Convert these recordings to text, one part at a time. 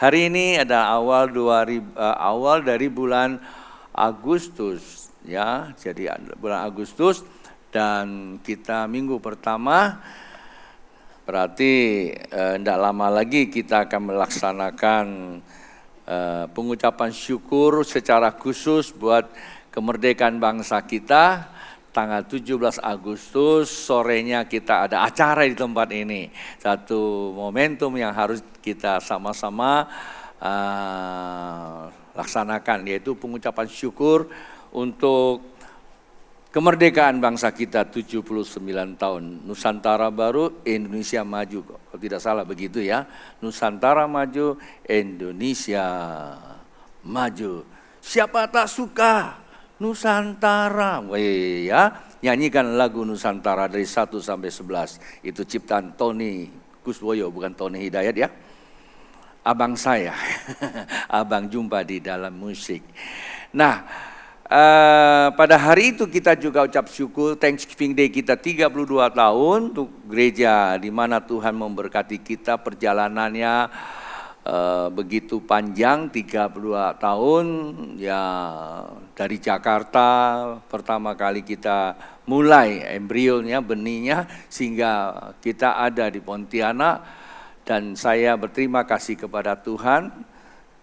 Hari ini ada awal dari bulan Agustus, ya. Jadi bulan Agustus dan kita minggu pertama, berarti tidak lama lagi kita akan melaksanakan pengucapan syukur secara khusus buat kemerdekaan bangsa kita. Tanggal 17 Agustus sorenya kita ada acara di tempat ini. Satu momentum yang harus kita sama-sama laksanakan, yaitu pengucapan syukur untuk kemerdekaan bangsa kita 79 tahun. Nusantara baru, Indonesia maju. Kalau tidak salah begitu ya. Nusantara maju, Indonesia maju. Siapa tak suka Nusantara? Wih ya, nyanyikan lagu Nusantara dari 1 sampai 11. Itu ciptaan Tony Kuswoyo, bukan Tony Hidayat ya. Abang saya, abang jumpa di dalam musik. Nah, pada hari itu kita juga ucap syukur Thanksgiving Day kita 32 tahun untuk gereja di mana Tuhan memberkati kita perjalanannya begitu panjang 32 tahun ya, dari Jakarta pertama kali kita mulai embrionya, benihnya, sehingga kita ada di Pontianak. Dan saya berterima kasih kepada Tuhan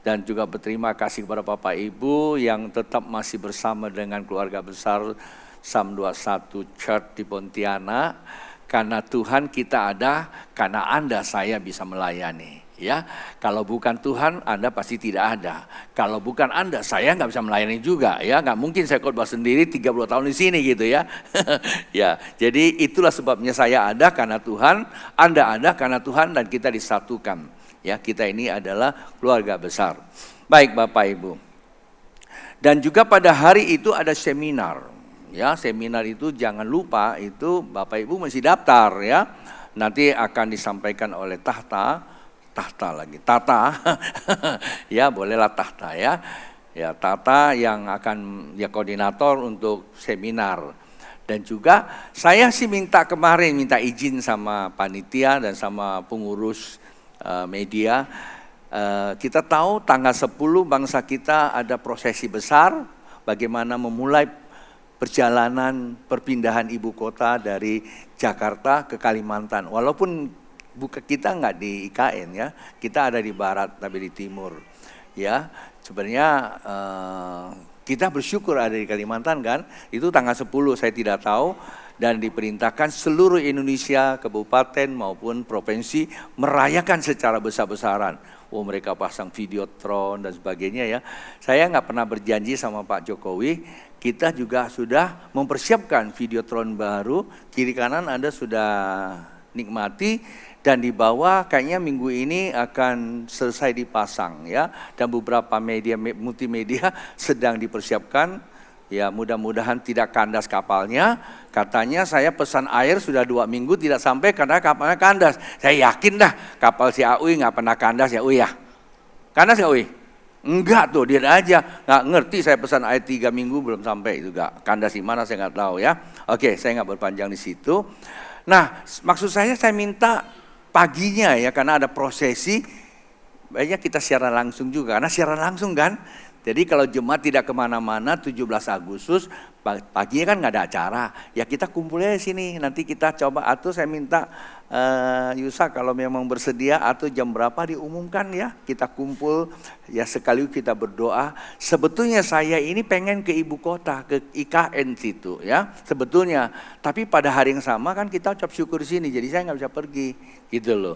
dan juga berterima kasih kepada Bapak Ibu yang tetap masih bersama dengan keluarga besar Psalm 21 Church di Pontianak. Karena Tuhan kita ada, karena Anda saya bisa melayani. Ya, kalau bukan Tuhan Anda pasti tidak ada. Kalau bukan Anda saya nggak bisa melayani juga. Ya, nggak mungkin saya khotbah sendiri 30 tahun di sini gitu ya. Ya, jadi itulah sebabnya saya ada karena Tuhan, Anda ada karena Tuhan, dan kita disatukan. Ya, kita ini adalah keluarga besar. Baik Bapak Ibu. Dan juga pada hari itu ada seminar. Ya, seminar itu jangan lupa itu Bapak Ibu mesti daftar ya. Nanti akan disampaikan oleh Tata ya, bolehlah Tata ya. Ya, Tata yang akan ya koordinator untuk seminar. Dan juga saya sih minta izin sama panitia dan sama pengurus media. Kita tahu tanggal 10 bangsa kita ada prosesi besar bagaimana memulai perjalanan perpindahan ibu kota dari Jakarta ke Kalimantan. Walaupun kita nggak di IKN ya, kita ada di barat tapi di timur. Ya, sebenarnya kita bersyukur ada di Kalimantan kan. Itu tanggal 10 saya tidak tahu, dan diperintahkan seluruh Indonesia, kabupaten maupun provinsi merayakan secara besar-besaran. Oh, mereka pasang videotron dan sebagainya ya. Saya nggak pernah berjanji sama Pak Jokowi, kita juga sudah mempersiapkan videotron baru. Kiri kanan Anda sudah nikmati. Dan di bawah kayaknya minggu ini akan selesai dipasang ya. Dan beberapa media multimedia sedang dipersiapkan. Ya, mudah-mudahan tidak kandas kapalnya. Katanya saya pesan air sudah 2 minggu tidak sampai karena kapalnya kandas. Saya yakin dah kapal si Aui nggak pernah kandas ya Uy ya. Kandas nggak Uy? Enggak tuh, dia aja nggak ngerti. Saya pesan air 3 minggu belum sampai juga. Kandas di mana saya nggak tahu ya. Oke, saya nggak berpanjang di situ. Nah, maksud saya minta paginya ya, karena ada prosesi, banyak kita siaran langsung juga, karena siaran langsung kan. Jadi kalau jemaat tidak kemana-mana 17 Agustus, paginya kan nggak ada acara, ya kita kumpulnya di sini. Nanti kita coba atur, saya minta Yusa kalau memang bersedia atau jam berapa diumumkan ya, kita kumpul ya sekaligus kita berdoa. Sebetulnya saya ini pengen ke ibu kota, ke IKN situ ya sebetulnya, tapi pada hari yang sama kan kita ucap syukur di sini, jadi saya nggak bisa pergi gitu loh.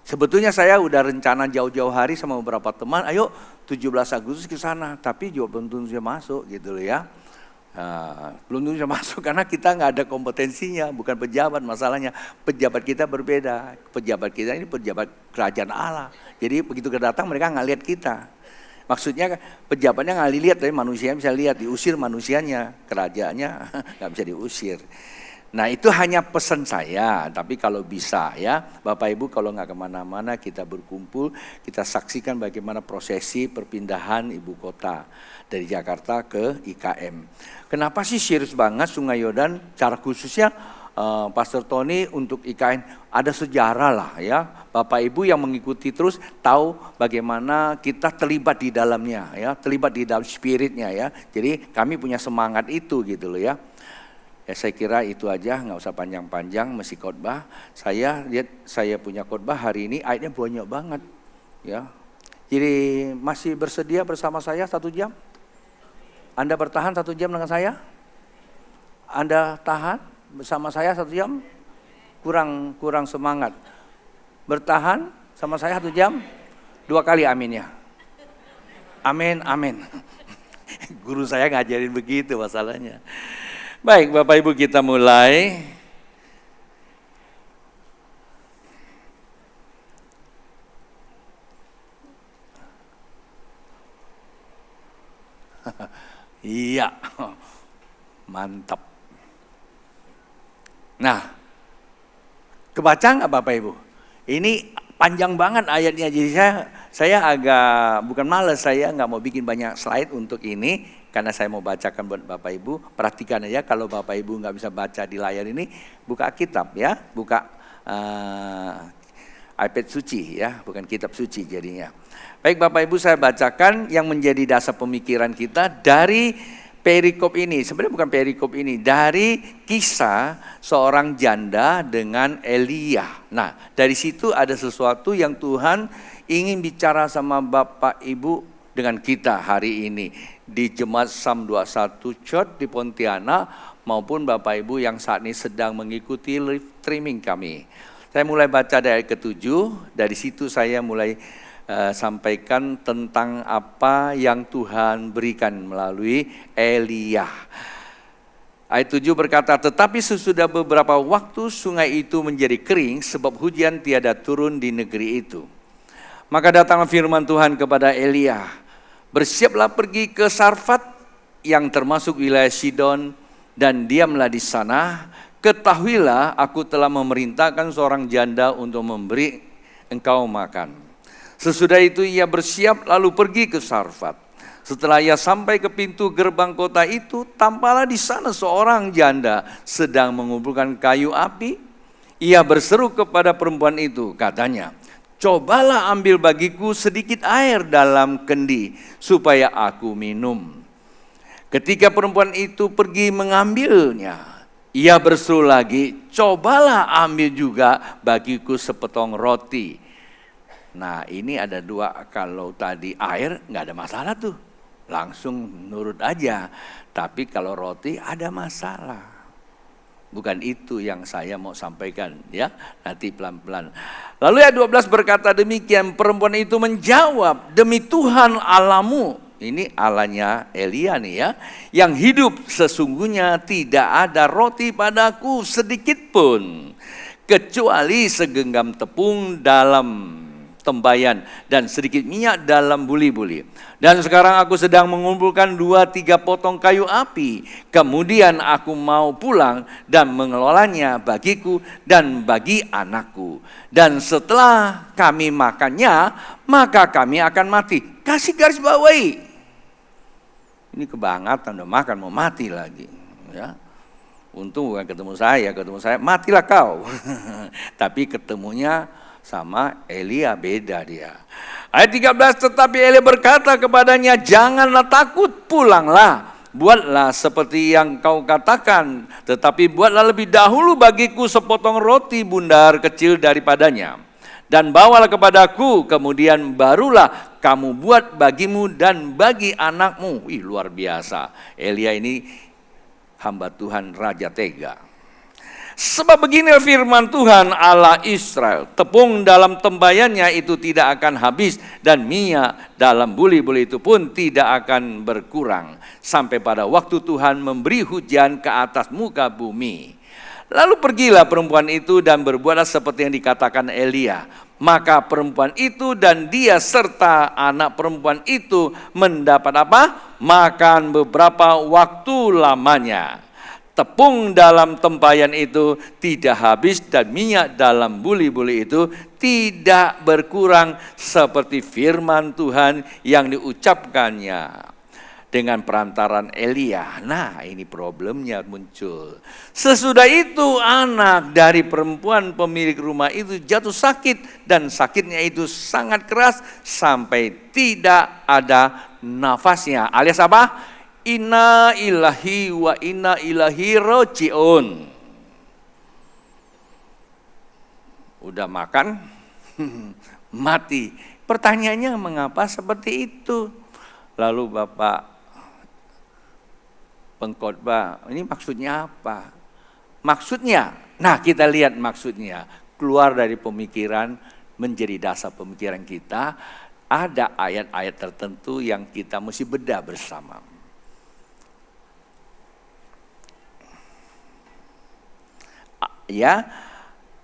Sebetulnya saya udah rencana jauh-jauh hari sama beberapa teman, ayo 17 Agustus ke sana, tapi juga belum tentu bisa masuk gitu loh ya. Belum tentu bisa masuk karena kita nggak ada kompetensinya, bukan pejabat masalahnya. Pejabat kita berbeda, pejabat kita ini pejabat kerajaan Allah. Jadi begitu kedatang mereka nggak lihat kita. Maksudnya pejabatnya nggak dilihat, tapi manusianya bisa lihat, diusir manusianya, kerajaannya nggak bisa diusir. Nah itu hanya pesan saya, tapi kalau bisa ya Bapak Ibu kalau nggak kemana-mana kita berkumpul, kita saksikan bagaimana prosesi perpindahan ibu kota dari Jakarta ke IKM. Kenapa sih serius banget Sungai Yordan cara khususnya Pastor Tony untuk IKN, ada sejarah lah ya. Bapak Ibu yang mengikuti terus tahu bagaimana kita terlibat di dalamnya ya, terlibat di dalam spiritnya ya. Jadi kami punya semangat itu gitu loh ya. Ya saya kira itu aja, nggak usah panjang-panjang, mesti khotbah. Saya lihat saya punya khotbah hari ini ayatnya banyak banget ya. Jadi masih bersedia bersama saya 1 jam? Anda bertahan 1 jam dengan saya? Anda tahan bersama saya 1 jam? Kurang semangat. Bertahan sama saya 1 jam? 2 kali amin ya. Amin, amin. Guru saya ngajarin begitu masalahnya. Baik Bapak Ibu, kita mulai. Iya, mantap. Nah, kebaca nggak Bapak Ibu? Ini panjang banget ayatnya, jadi saya agak bukan malas, saya nggak mau bikin banyak slide untuk ini karena saya mau bacakan buat Bapak Ibu. Perhatikan aja, kalau Bapak Ibu nggak bisa baca di layar ini, buka kitab ya, buka iPad suci ya, bukan kitab suci jadinya. Baik Bapak Ibu, saya bacakan yang menjadi dasar pemikiran kita dari perikop ini. Sebenarnya bukan perikop ini, dari kisah seorang janda dengan Elia. Nah, dari situ ada sesuatu yang Tuhan ingin bicara sama Bapak Ibu dengan kita hari ini di Jemaat Sam 21 Church di Pontianak maupun Bapak Ibu yang saat ini sedang mengikuti live streaming kami. Saya mulai baca dari ayat ke-7, dari situ saya mulai sampaikan tentang apa yang Tuhan berikan melalui Elia. Ayat 7 berkata, tetapi sesudah beberapa waktu sungai itu menjadi kering sebab hujan tiada turun di negeri itu. Maka datanglah firman Tuhan kepada Elia, bersiaplah pergi ke Sarfat yang termasuk wilayah Sidon dan diamlah di sana. Ketahuilah aku telah memerintahkan seorang janda untuk memberi engkau makan. Sesudah itu ia bersiap lalu pergi ke Sarfat. Setelah ia sampai ke pintu gerbang kota itu, tampaklah di sana seorang janda sedang mengumpulkan kayu api. Ia berseru kepada perempuan itu, katanya, cobalah ambil bagiku sedikit air dalam kendi supaya aku minum. Ketika perempuan itu pergi mengambilnya, ia berseru lagi, cobalah ambil juga bagiku sepotong roti. Nah ini ada dua, kalau tadi air nggak ada masalah tuh, langsung nurut aja. Tapi kalau roti ada masalah. Bukan itu yang saya mau sampaikan ya, nanti pelan-pelan. Lalu ayat 12 berkata demikian, perempuan itu menjawab, demi Tuhan Allahmu, ini Allahnya Elia nih ya, yang hidup sesungguhnya tidak ada roti padaku sedikit pun, kecuali segenggam tepung dalam tembayan dan sedikit minyak dalam buli-buli. Dan sekarang aku sedang mengumpulkan 2-3 potong kayu api. Kemudian aku mau pulang dan mengelolanya bagiku dan bagi anakku. Dan setelah kami makannya, maka kami akan mati. Kasih garis bawahi. Ini kebangetan, udah makan mau mati lagi. Ya. Untung bukan ketemu saya matilah kau. Tapi ketemunya sama Elia beda dia. Ayat 13, tetapi Elia berkata kepadanya, janganlah takut, pulanglah. Buatlah seperti yang kau katakan, tetapi buatlah lebih dahulu bagiku sepotong roti bundar kecil daripadanya. Dan bawalah kepadaku, kemudian barulah kamu buat bagimu dan bagi anakmu. Wih, luar biasa. Elia ini hamba Tuhan, raja tega. Sebab begini firman Tuhan Allah Israel, tepung dalam tembayannya itu tidak akan habis dan minyak dalam buli-buli itu pun tidak akan berkurang sampai pada waktu Tuhan memberi hujan ke atas muka bumi. Lalu pergilah perempuan itu dan berbuatlah seperti yang dikatakan Elia. Maka perempuan itu dan dia serta anak perempuan itu mendapat apa? Makan beberapa waktu lamanya. Tepung dalam tempayan itu tidak habis dan minyak dalam buli-buli itu tidak berkurang seperti firman Tuhan yang diucapkannya. dengan perantaran Elia. Nah, ini problemnya muncul. Sesudah itu anak dari perempuan pemilik rumah itu jatuh sakit, dan sakitnya itu sangat keras sampai tidak ada nafasnya. Alias apa? Inna ilahi wa inna ilahi roji'un. Udah makan, mati. Pertanyaannya mengapa seperti itu? Lalu Bapak pengkhotbah, ini maksudnya apa? Maksudnya, nah kita lihat maksudnya. Keluar dari pemikiran menjadi dasar pemikiran kita. Ada ayat-ayat tertentu yang kita mesti bedah bersama. Ya,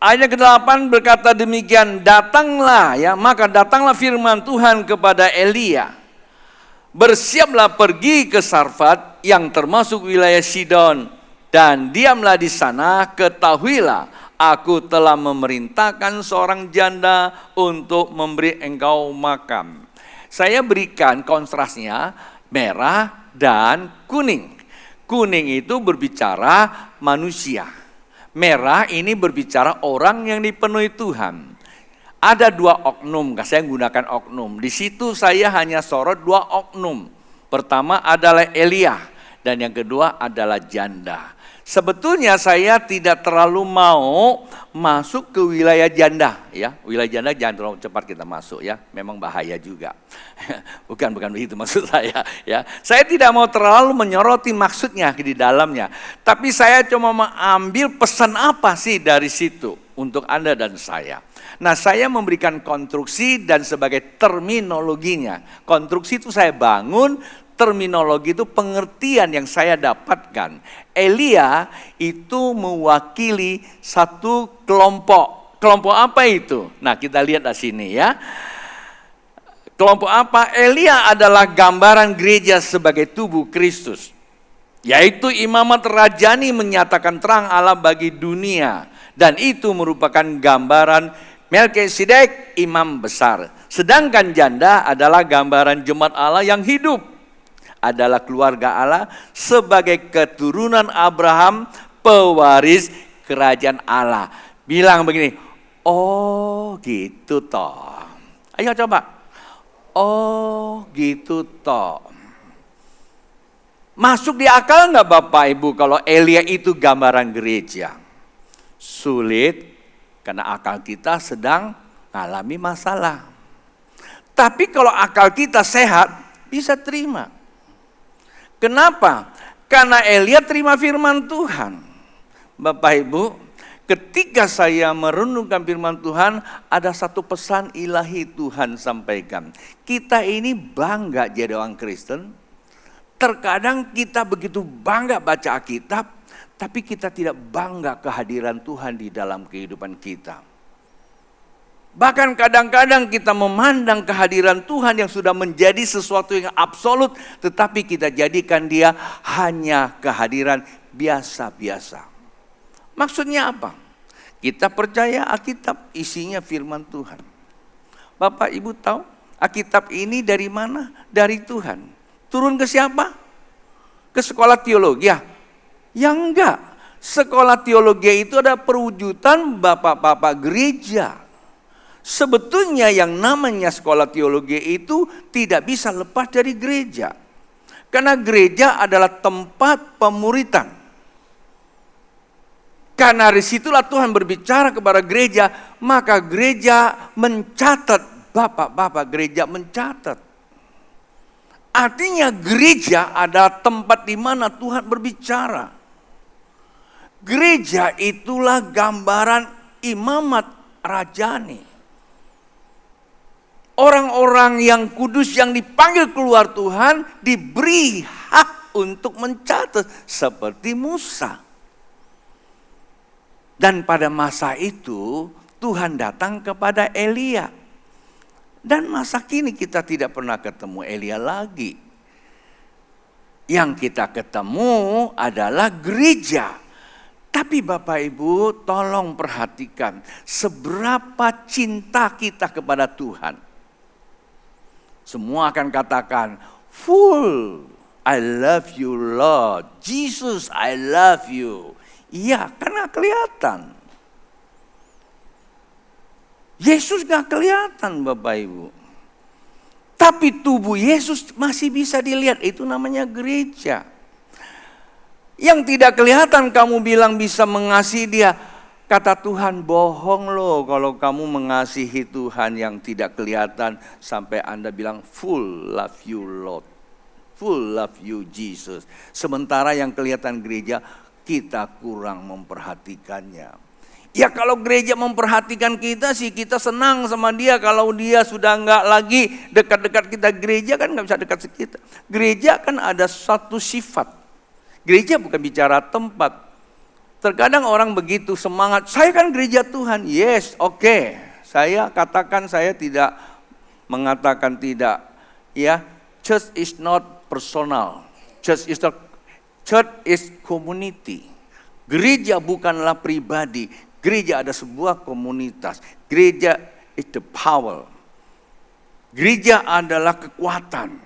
ayat ke-8 berkata demikian, datanglah ya, maka datanglah firman Tuhan kepada Elia. Bersiaplah pergi ke Sarfat yang termasuk wilayah Sidon, dan diamlah di sana, ketahuilah aku telah memerintahkan seorang janda untuk memberi engkau makan. Saya berikan kontrasnya merah dan kuning. Kuning itu berbicara manusia. Merah ini berbicara orang yang dipenuhi Tuhan. Ada dua oknum, saya gunakan oknum. Di situ saya hanya sorot dua oknum. Pertama adalah Elia, dan yang kedua adalah janda. Sebetulnya saya tidak terlalu mau masuk ke wilayah janda, ya. Wilayah janda jangan terlalu cepat kita masuk, ya. Memang bahaya juga. Bukan begitu maksud saya, ya. Saya tidak mau terlalu menyoroti maksudnya di dalamnya, tapi saya cuma mengambil pesan apa sih dari situ untuk Anda dan saya. Nah, saya memberikan konstruksi dan sebagai terminologinya. Konstruksi itu saya bangun, terminologi itu pengertian yang saya dapatkan. Elia itu mewakili satu kelompok. Kelompok apa itu? Nah, kita lihat di sini ya. Kelompok apa? Elia adalah gambaran gereja sebagai tubuh Kristus. Yaitu imamat rajani menyatakan terang Allah bagi dunia. Dan itu merupakan gambaran Melkisedek imam besar. Sedangkan janda adalah gambaran jemaat Allah yang hidup. Adalah keluarga Allah sebagai keturunan Abraham, pewaris kerajaan Allah. Bilang begini, oh gitu toh. Ayo coba. Oh gitu toh. Masuk di akal nggak Bapak Ibu kalau Elia itu gambaran gereja? Sulit. Karena akal kita sedang mengalami masalah. Tapi kalau akal kita sehat, bisa terima. Kenapa? Karena Elia terima firman Tuhan. Bapak Ibu, ketika saya merenungkan firman Tuhan, ada satu pesan ilahi Tuhan sampaikan. Kita ini bangga jadi orang Kristen. Terkadang kita begitu bangga baca Alkitab, tapi kita tidak bangga kehadiran Tuhan di dalam kehidupan kita. Bahkan kadang-kadang kita memandang kehadiran Tuhan yang sudah menjadi sesuatu yang absolut, tetapi kita jadikan dia hanya kehadiran biasa-biasa. Maksudnya apa? Kita percaya Alkitab isinya firman Tuhan. Bapak Ibu tahu Alkitab ini dari mana? Dari Tuhan. Turun ke siapa? Ke sekolah teologi ya? Yang enggak. Sekolah teologi itu ada perwujudan bapak-bapak gereja. Sebetulnya yang namanya sekolah teologi itu tidak bisa lepas dari gereja. Karena gereja adalah tempat pemuritan. Karena disitulah Tuhan berbicara kepada gereja, maka gereja mencatat, bapak-bapak gereja mencatat. Artinya gereja adalah tempat di mana Tuhan berbicara. Gereja itulah gambaran imamat rajani. Orang-orang yang kudus yang dipanggil keluar Tuhan diberi hak untuk mencatat seperti Musa. Dan pada masa itu Tuhan datang kepada Elia. Dan masa kini kita tidak pernah ketemu Elia lagi. Yang kita ketemu adalah gereja. Tapi Bapak Ibu tolong perhatikan seberapa cinta kita kepada Tuhan. Semua akan katakan full. I love you Lord. Jesus, I love you. Iya, karena kelihatan. Yesus gak kelihatan Bapak Ibu. Tapi tubuh Yesus masih bisa dilihat. Itu namanya gereja. Yang tidak kelihatan kamu bilang bisa mengasihi dia. Kata Tuhan, bohong loh kalau kamu mengasihi Tuhan yang tidak kelihatan. Sampai Anda bilang full love you Lord. Full love you Jesus. Sementara yang kelihatan gereja kita kurang memperhatikannya. Ya kalau gereja memperhatikan kita sih kita senang sama dia. Kalau dia sudah enggak lagi dekat-dekat kita, gereja kan enggak bisa dekat kita. Gereja kan ada satu sifat. Gereja bukan bicara tempat. Terkadang orang begitu semangat, saya kan gereja Tuhan. Yes, oke. Saya katakan saya tidak mengatakan tidak. Ya, church is not personal. Church is community. Gereja bukanlah pribadi. Gereja ada sebuah komunitas. Gereja is the power. Gereja adalah kekuatan.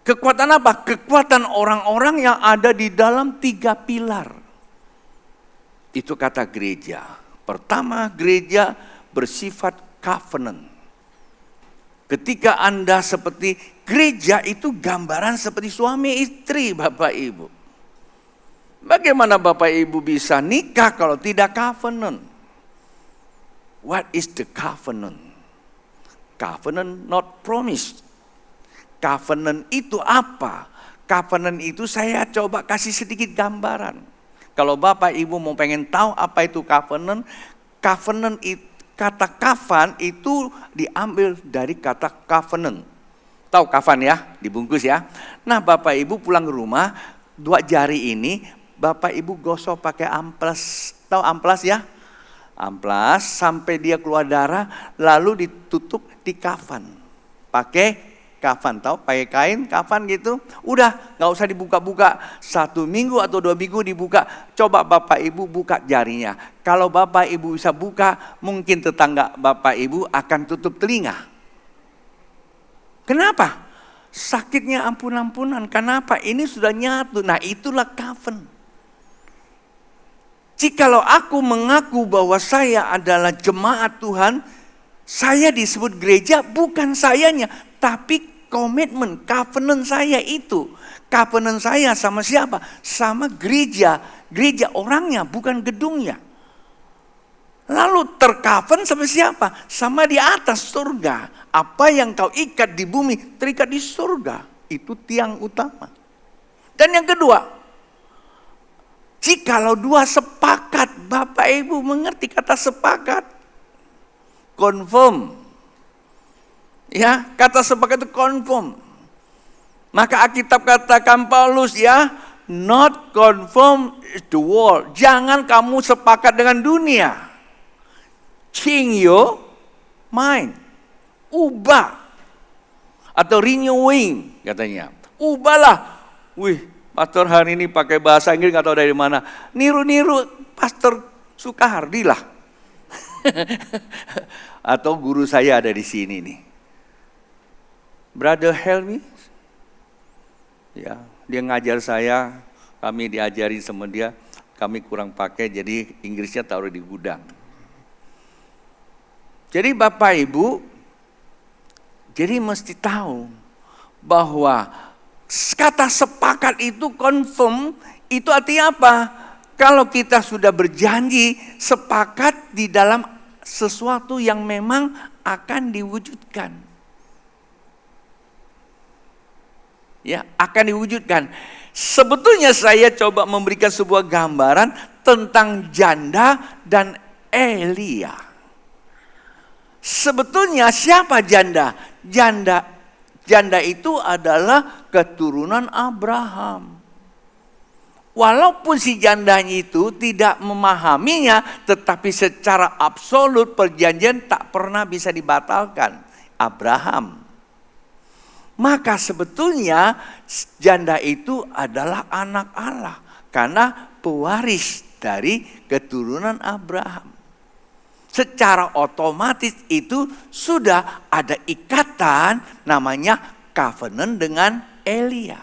Kekuatan apa? Kekuatan orang-orang yang ada di dalam 3 pilar. Itu kata gereja. Pertama, gereja bersifat covenant. Ketika Anda seperti gereja itu gambaran seperti suami istri Bapak Ibu. Bagaimana Bapak Ibu bisa nikah kalau tidak covenant? What is the covenant? Covenant not promise. Covenant itu apa? Covenant itu saya coba kasih sedikit gambaran. Kalau Bapak Ibu mau pengen tahu apa itu covenant, covenant itu, kata kafan itu diambil dari kata covenant. Tahu kafan ya, dibungkus ya. Nah Bapak Ibu pulang ke rumah, 2 jari ini Bapak Ibu gosok pakai amplas. Tahu amplas ya? Amplas sampai dia keluar darah lalu ditutup di kafan. Pakai kafan, tahu? Pakai kain kafan gitu. Udah gak usah dibuka-buka. 1 minggu atau 2 minggu dibuka. Coba Bapak Ibu buka jarinya. Kalau Bapak Ibu bisa buka, mungkin tetangga Bapak Ibu akan tutup telinga. Kenapa? Sakitnya ampun-ampunan. Kenapa? Ini sudah nyatu. Nah itulah covenant. Jikalau aku mengaku bahwa saya adalah jemaat Tuhan, saya disebut gereja bukan sayanya, tapi komitmen, covenant saya itu. Covenant saya sama siapa? Sama gereja. Gereja orangnya, bukan gedungnya. Lalu tercoven sama siapa? Sama di atas surga. Apa yang kau ikat di bumi, terikat di surga. Itu tiang utama. Dan yang kedua, jikalau 2 sepakat, Bapak Ibu mengerti kata sepakat? Confirm. Ya, kata sepakat itu confirm. Maka Alkitab katakan Paulus ya, not conform to the world. Jangan kamu sepakat dengan dunia. Change your mind. Ubah. Atau renewing katanya. Ubahlah. Wih. Pastor hari ini pakai bahasa Inggris gak tahu dari mana. Niru-niru Pastor Sukahardi lah. Atau guru saya ada di sini nih. Brother Helmi. Ya, dia ngajar saya. Kami diajari sama dia. Kami kurang pakai jadi Inggrisnya taruh di gudang. Jadi Bapak Ibu. Jadi mesti tahu bahwa kata sepakat itu confirm, itu artinya apa? Kalau kita sudah berjanji sepakat di dalam sesuatu yang memang akan diwujudkan. Ya, akan diwujudkan. Sebetulnya saya coba memberikan sebuah gambaran tentang janda dan Elia. Sebetulnya siapa janda? Janda itu adalah keturunan Abraham. Walaupun si jandanya itu tidak memahaminya, tetapi secara absolut perjanjian tak pernah bisa dibatalkan. Abraham. Maka sebetulnya janda itu adalah anak Allah. Karena pewaris dari keturunan Abraham. Secara otomatis itu sudah ada ikatan namanya covenant dengan Elia.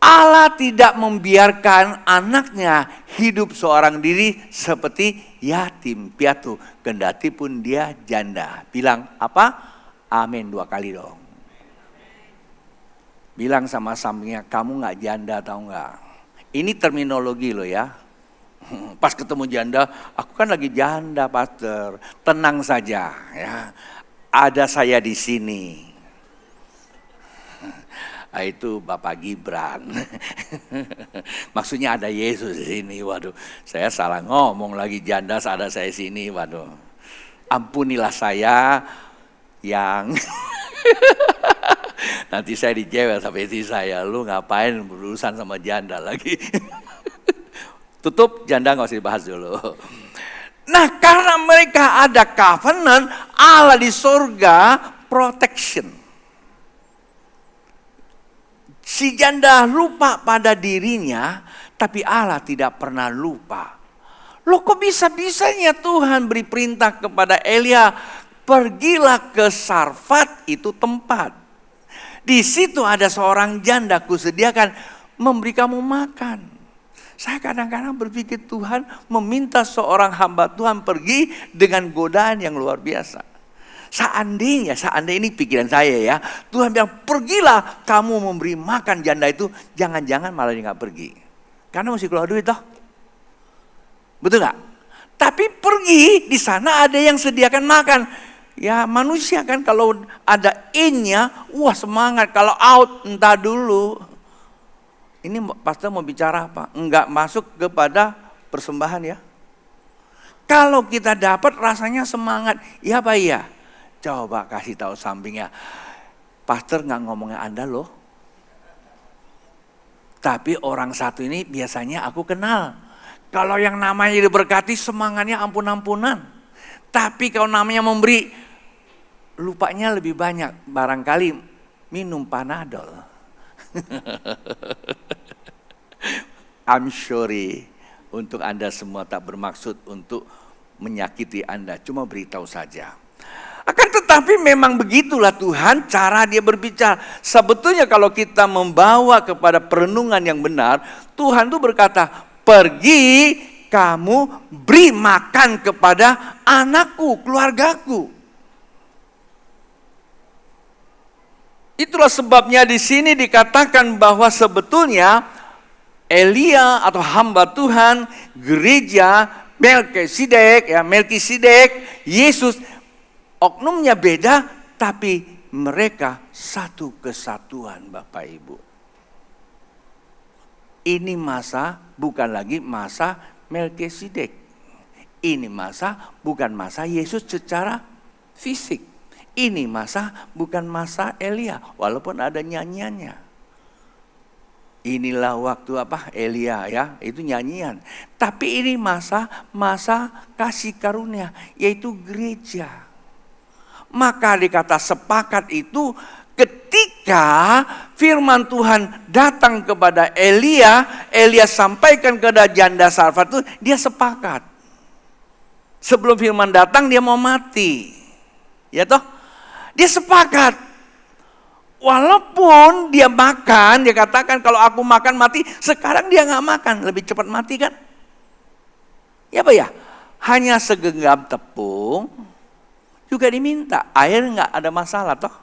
Allah tidak membiarkan anaknya hidup seorang diri seperti yatim piatu, kendati pun dia janda. Bilang apa? Amin 2 kali dong. Bilang sama sampingnya, kamu gak janda tahu gak? Ini terminologi loh ya. Pas ketemu janda, aku kan lagi janda pastor. Tenang saja ya. Ada saya di sini. Itu Bapak Gibran. Maksudnya ada Yesus di sini. Waduh, saya salah ngomong lagi, janda ada saya sini. Waduh, ampunilah saya yang nanti saya dijewel sampai istri saya. Lu ngapain berurusan sama janda lagi? Tutup, janda gak usah dibahas dulu. Nah, karena mereka ada covenant, Allah di surga protection. Si janda lupa pada dirinya, tapi Allah tidak pernah lupa. Loh, kok bisa-bisanya Tuhan beri perintah kepada Elia, pergilah ke Sarfat, itu tempat. Di situ ada seorang janda, kusediakan memberi kamu makan. Saya kadang-kadang berpikir Tuhan meminta seorang hamba Tuhan pergi dengan godaan yang luar biasa. Seandainya ini pikiran saya ya, Tuhan bilang pergilah kamu memberi makan janda itu, jangan-jangan malah dia gak pergi. Karena mesti keluar duit toh. Betul gak? Tapi pergi, di sana ada yang sediakan makan. Ya manusia kan kalau ada in-nya, wah semangat. Kalau out, entah dulu. Ini pastor mau bicara apa? Enggak masuk kepada persembahan ya. Kalau kita dapat rasanya semangat, ya Pak ya. Coba kasih tahu sampingnya, pastor nggak ngomongin Anda loh. Tapi orang satu ini biasanya aku kenal. Kalau yang namanya diberkati semangatnya ampun-ampunan. Tapi kalau namanya memberi, lupanya lebih banyak. Barangkali minum Panadol. I'm sorry untuk Anda semua, tak bermaksud untuk menyakiti Anda. Cuma beritahu saja. Akan tetapi memang begitulah Tuhan cara dia berbicara. Sebetulnya kalau kita membawa kepada perenungan yang benar, Tuhan tuh berkata, pergi kamu beri makan kepada anakku, keluargaku. Itulah sebabnya di sini dikatakan bahwa sebetulnya Elia atau hamba Tuhan, gereja, Melkisedek, Yesus, oknumnya beda, tapi mereka satu kesatuan Bapak Ibu. Ini masa bukan lagi masa Melkisedek. Ini masa bukan masa Yesus secara fisik. Ini masa bukan masa Elia, walaupun ada nyanyiannya. Inilah waktu Elia ya, itu nyanyian. Tapi ini masa kasih karunia, yaitu gereja. Maka dikata sepakat itu ketika firman Tuhan datang kepada Elia sampaikan kepada janda Sarfat itu, dia sepakat. Sebelum firman datang dia mau mati. Ya toh? Dia sepakat. Walaupun dia makan, dia katakan kalau aku makan mati, sekarang dia gak makan, lebih cepat mati kan? Ya Pak ya? Hanya segenggam tepung, juga diminta. Air gak ada masalah toh.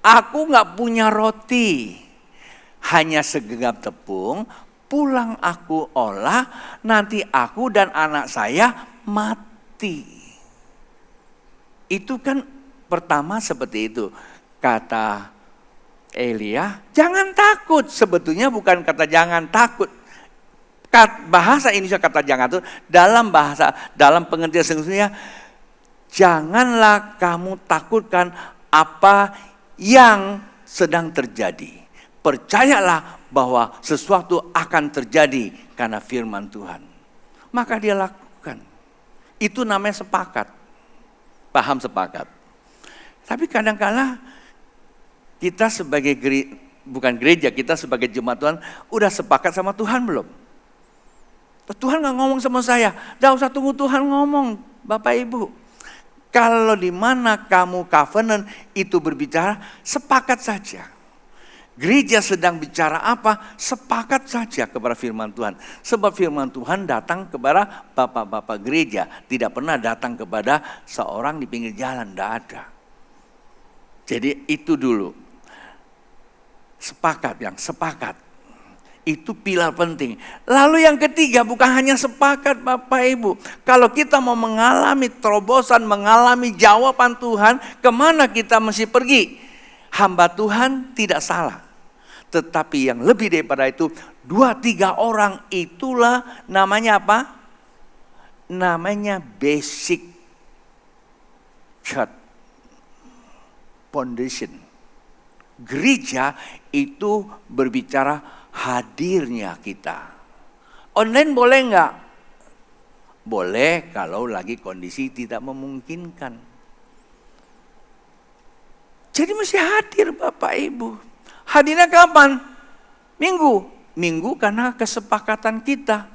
Aku gak punya roti, hanya segenggam tepung, pulang aku olah, nanti aku dan anak saya mati. Itu kan pertama seperti itu. Kata Elia, jangan takut. Sebetulnya bukan kata jangan takut. Bahasa Indonesia kata jangan itu dalam pengertian sesungguhnya, janganlah kamu takutkan apa yang sedang terjadi. Percayalah bahwa sesuatu akan terjadi karena firman Tuhan. Maka dia lakukan. Itu namanya sepakat. Paham sepakat. Tapi kadang-kala kita sebagai bukan gereja, kita sebagai jemaat Tuhan udah sepakat sama Tuhan belum? Tuhan gak ngomong sama saya, gak usah tunggu Tuhan ngomong Bapak Ibu. Kalau di mana kamu covenant itu berbicara, sepakat saja. Gereja sedang bicara apa? Sepakat saja kepada firman Tuhan. Sebab firman Tuhan datang kepada bapak-bapak gereja. Tidak pernah datang kepada seorang di pinggir jalan, tidak ada. Jadi itu dulu. Sepakat. Itu pilar penting. Lalu yang ketiga, bukan hanya sepakat Bapak Ibu. Kalau kita mau mengalami terobosan, mengalami jawaban Tuhan, kemana kita mesti pergi? Hamba Tuhan tidak salah. Tetapi yang lebih daripada itu, 2-3 orang itulah namanya apa? Namanya basic church foundation. Gereja itu berbicara hadirnya kita. Online boleh enggak? Boleh kalau lagi kondisi tidak memungkinkan. Jadi mesti hadir Bapak Ibu. Hadirnya kapan? Minggu karena kesepakatan kita.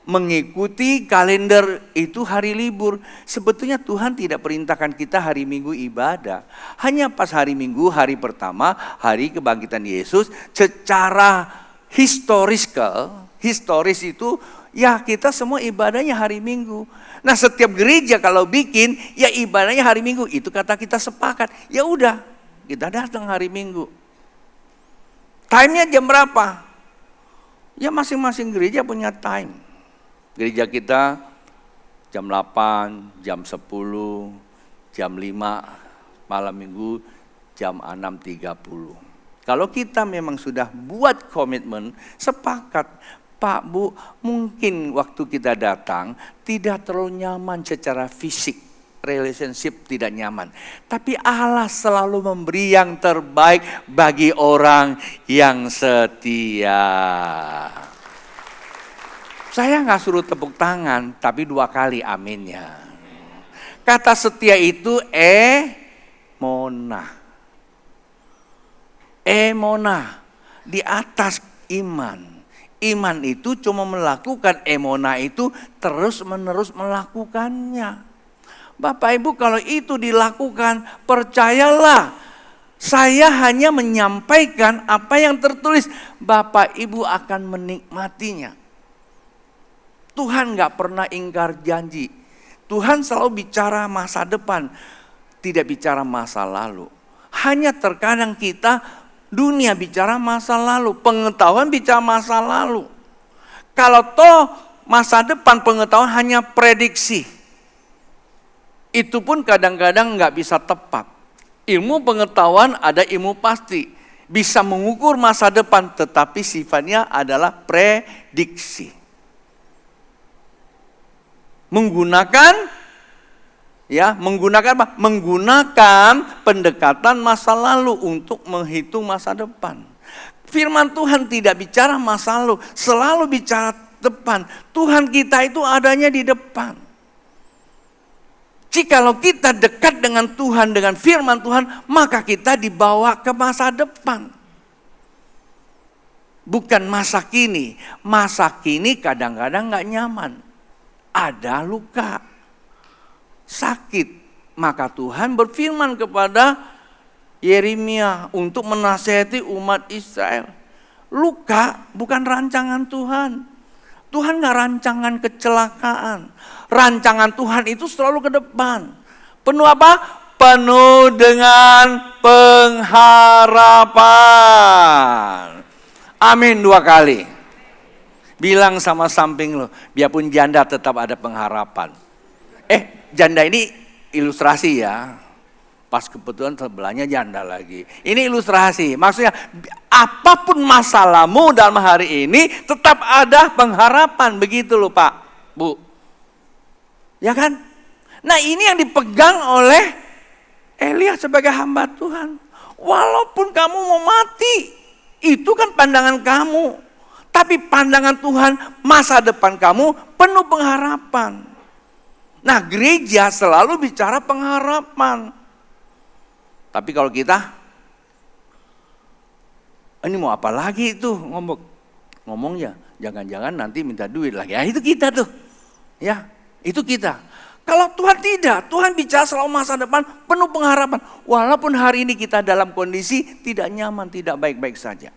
Mengikuti kalender itu hari libur. Sebetulnya Tuhan tidak perintahkan kita hari Minggu ibadah. Hanya pas hari Minggu, hari pertama, hari kebangkitan Yesus. Secara historis itu ya kita semua ibadahnya hari Minggu. Nah setiap gereja kalau bikin ya ibadahnya hari Minggu. Itu kata kita sepakat. Ya udah kita datang hari Minggu. Time-nya jam berapa? Ya masing-masing gereja punya time. Gereja kita jam 8, jam 10, jam 5, malam minggu jam 6.30. Kalau kita memang sudah buat komitmen, sepakat, Pak Bu, mungkin waktu kita datang tidak terlalu nyaman secara fisik. Relationship tidak nyaman. Tapi Allah selalu memberi yang terbaik bagi orang yang setia. Saya nggak suruh tepuk tangan, tapi 2 kali aminnya. Kata setia itu emona. Di atas iman. Iman itu cuma melakukan, emona itu terus-menerus melakukannya. Bapak Ibu kalau itu dilakukan, percayalah. Saya hanya menyampaikan apa yang tertulis. Bapak Ibu akan menikmatinya. Tuhan gak pernah ingkar janji. Tuhan selalu bicara masa depan. Tidak bicara masa lalu. Hanya terkadang kita, dunia bicara masa lalu. Pengetahuan bicara masa lalu. Kalau toh masa depan pengetahuan hanya prediksi. Itu pun kadang-kadang gak bisa tepat. Ilmu pengetahuan ada ilmu pasti. Bisa mengukur masa depan tetapi sifatnya adalah prediksi. Menggunakan apa? Menggunakan pendekatan masa lalu untuk menghitung masa depan. Firman Tuhan tidak bicara masa lalu, selalu bicara depan. Tuhan kita itu adanya di depan. Jikalau kita dekat dengan Tuhan, dengan firman Tuhan, maka kita dibawa ke masa depan. Bukan masa kini. Masa kini kadang-kadang gak nyaman. Ada luka, sakit. Maka Tuhan berfirman kepada Yeremia untuk menasihati umat Israel. Luka bukan rancangan Tuhan. Tuhan gak rancangan kecelakaan. Rancangan Tuhan itu selalu ke depan. Penuh apa? Penuh dengan pengharapan. Amin 2 kali. Bilang sama samping lo, biarpun janda tetap ada pengharapan. Janda ini ilustrasi ya. Pas kebetulan sebelahnya janda lagi. Ini ilustrasi, maksudnya apapun masalahmu dalam hari ini tetap ada pengharapan. Begitu loh Pak, Bu. Ya kan? Nah ini yang dipegang oleh Elia sebagai hamba Tuhan. Walaupun kamu mau mati, itu kan pandangan kamu. Tapi pandangan Tuhan, masa depan kamu penuh pengharapan. Nah gereja selalu bicara pengharapan. Tapi kalau kita, ini mau apa lagi itu ngomongnya, jangan-jangan nanti minta duit lagi. Ya itu kita tuh, ya itu kita. Kalau Tuhan tidak, Tuhan bicara selalu masa depan penuh pengharapan. Walaupun hari ini kita dalam kondisi tidak nyaman, tidak baik-baik saja.